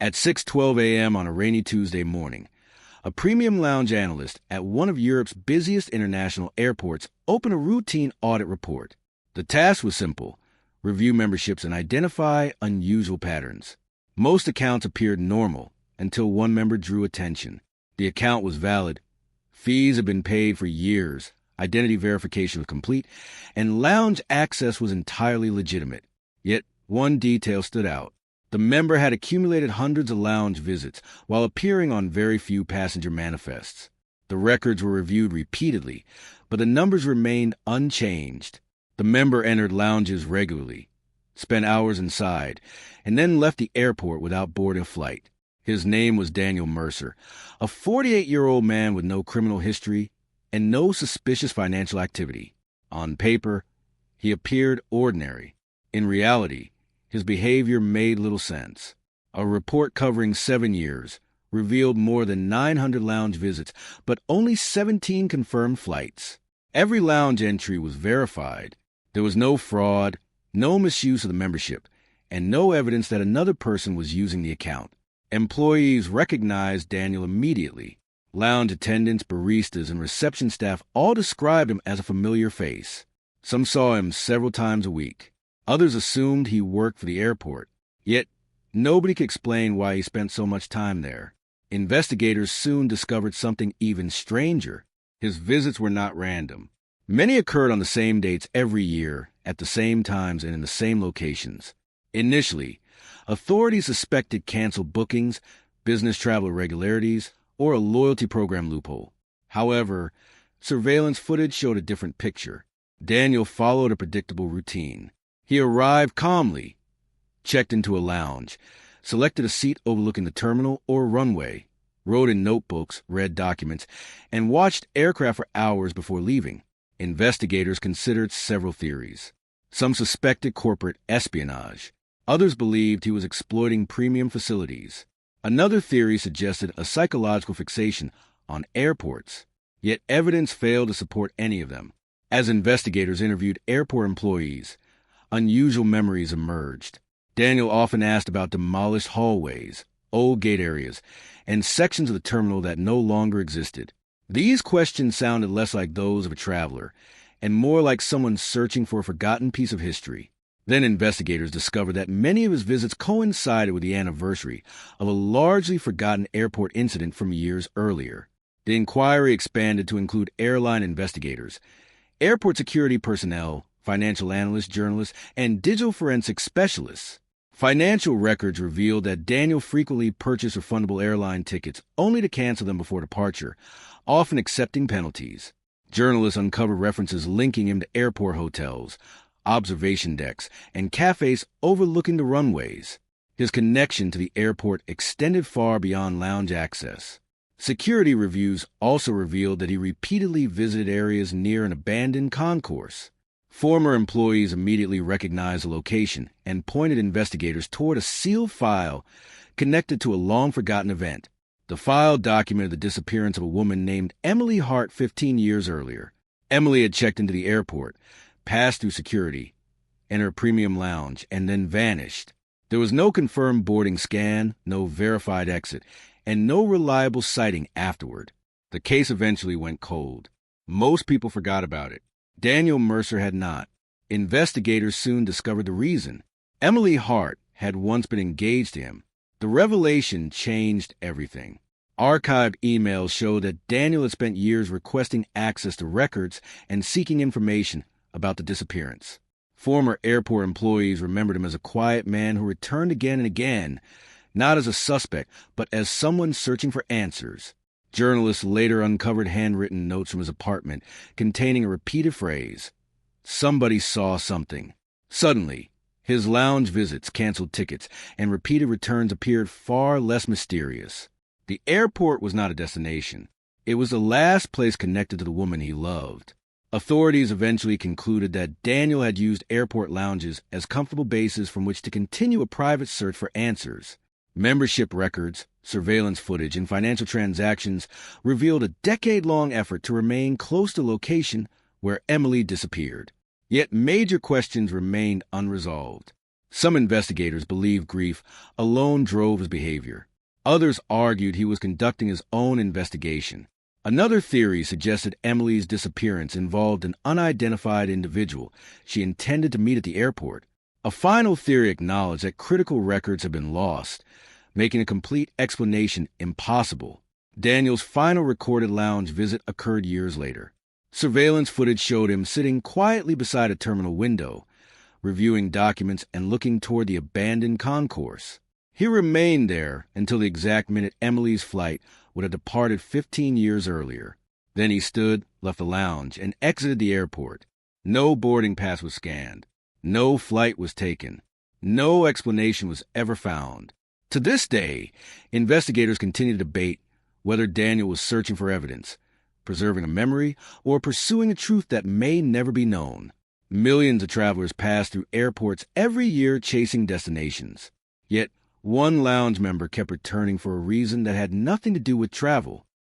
At 6:12 a.m. on a rainy Tuesday morning, a premium lounge analyst at one of Europe's busiest international airports opened a routine audit report. The task was simple: review memberships and identify unusual patterns. Most accounts appeared normal until one member drew attention. The account was valid. Fees had been paid for years. Identity verification was complete, and lounge access was entirely legitimate. Yet, one detail stood out. The member had accumulated hundreds of lounge visits while appearing on very few passenger manifests. The records were reviewed repeatedly, but the numbers remained unchanged. The member entered lounges regularly, spent hours inside, and then left the airport without boarding a flight. His name was Daniel Mercer, a 48-year-old man with no criminal history and no suspicious financial activity. On paper, he appeared ordinary. In reality, his behavior made little sense. A report covering 7 years revealed more than 900 lounge visits, but only 17 confirmed flights. Every lounge entry was verified. There was no fraud, no misuse of the membership, and no evidence that another person was using the account. Employees recognized Daniel immediately. Lounge attendants, baristas, and reception staff all described him as a familiar face. Some saw him several times a week. Others assumed he worked for the airport. Yet, nobody could explain why he spent so much time there. Investigators soon discovered something even stranger. His visits were not random. Many occurred on the same dates every year, at the same times and in the same locations. Initially, authorities suspected canceled bookings, business travel irregularities, or a loyalty program loophole. However, surveillance footage showed a different picture. Daniel followed a predictable routine. He arrived calmly, checked into a lounge, selected a seat overlooking the terminal or runway, wrote in notebooks, read documents, and watched aircraft for hours before leaving. Investigators considered several theories. Some suspected corporate espionage. Others believed he was exploiting premium facilities. Another theory suggested a psychological fixation on airports. Yet evidence failed to support any of them. As investigators interviewed airport employees, unusual memories emerged. Daniel often asked about demolished hallways, old gate areas, and sections of the terminal that no longer existed. These questions sounded less like those of a traveler, and more like someone searching for a forgotten piece of history. Then investigators discovered that many of his visits coincided with the anniversary of a largely forgotten airport incident from years earlier. The inquiry expanded to include airline investigators, airport security personnel, financial analysts, journalists, and digital forensic specialists. Financial records revealed that Daniel frequently purchased refundable airline tickets only to cancel them before departure, often accepting penalties. Journalists uncovered references linking him to airport hotels, observation decks, and cafes overlooking the runways. His connection to the airport extended far beyond lounge access. Security reviews also revealed that he repeatedly visited areas near an abandoned concourse. Former employees immediately recognized the location and pointed investigators toward a sealed file connected to a long-forgotten event. The file documented the disappearance of a woman named Emily Hart 15 years earlier. Emily had checked into the airport, passed through security, entered a premium lounge, and then vanished. There was no confirmed boarding scan, no verified exit, and no reliable sighting afterward. The case eventually went cold. Most people forgot about it. Daniel Mercer had not. Investigators soon discovered the reason. Emily Hart had once been engaged to him. The revelation changed everything. Archived emails showed that Daniel had spent years requesting access to records and seeking information about the disappearance. Former airport employees remembered him as a quiet man who returned again and again, not as a suspect, but as someone searching for answers. Journalists later uncovered handwritten notes from his apartment containing a repeated phrase, "Somebody saw something." Suddenly, his lounge visits, canceled tickets, and repeated returns appeared far less mysterious. The airport was not a destination. It was the last place connected to the woman he loved. Authorities eventually concluded that Daniel had used airport lounges as comfortable bases from which to continue a private search for answers. Membership records, surveillance footage, and financial transactions revealed a decade-long effort to remain close to the location where Emily disappeared. Yet major questions remained unresolved. Some investigators believe grief alone drove his behavior. Others argued he was conducting his own investigation. Another theory suggested Emily's disappearance involved an unidentified individual she intended to meet at the airport. A final theory acknowledged that critical records had been lost, making a complete explanation impossible. Daniel's final recorded lounge visit occurred years later. Surveillance footage showed him sitting quietly beside a terminal window, reviewing documents and looking toward the abandoned concourse. He remained there until the exact minute Emily's flight would have departed 15 years earlier. Then he stood, left the lounge, and exited the airport. No boarding pass was scanned. No flight was taken. No explanation was ever found. To this day, investigators continue to debate whether Daniel was searching for evidence, preserving a memory, or pursuing a truth that may never be known. Millions of travelers pass through airports every year chasing destinations. Yet, one lounge member kept returning for a reason that had nothing to do with travel.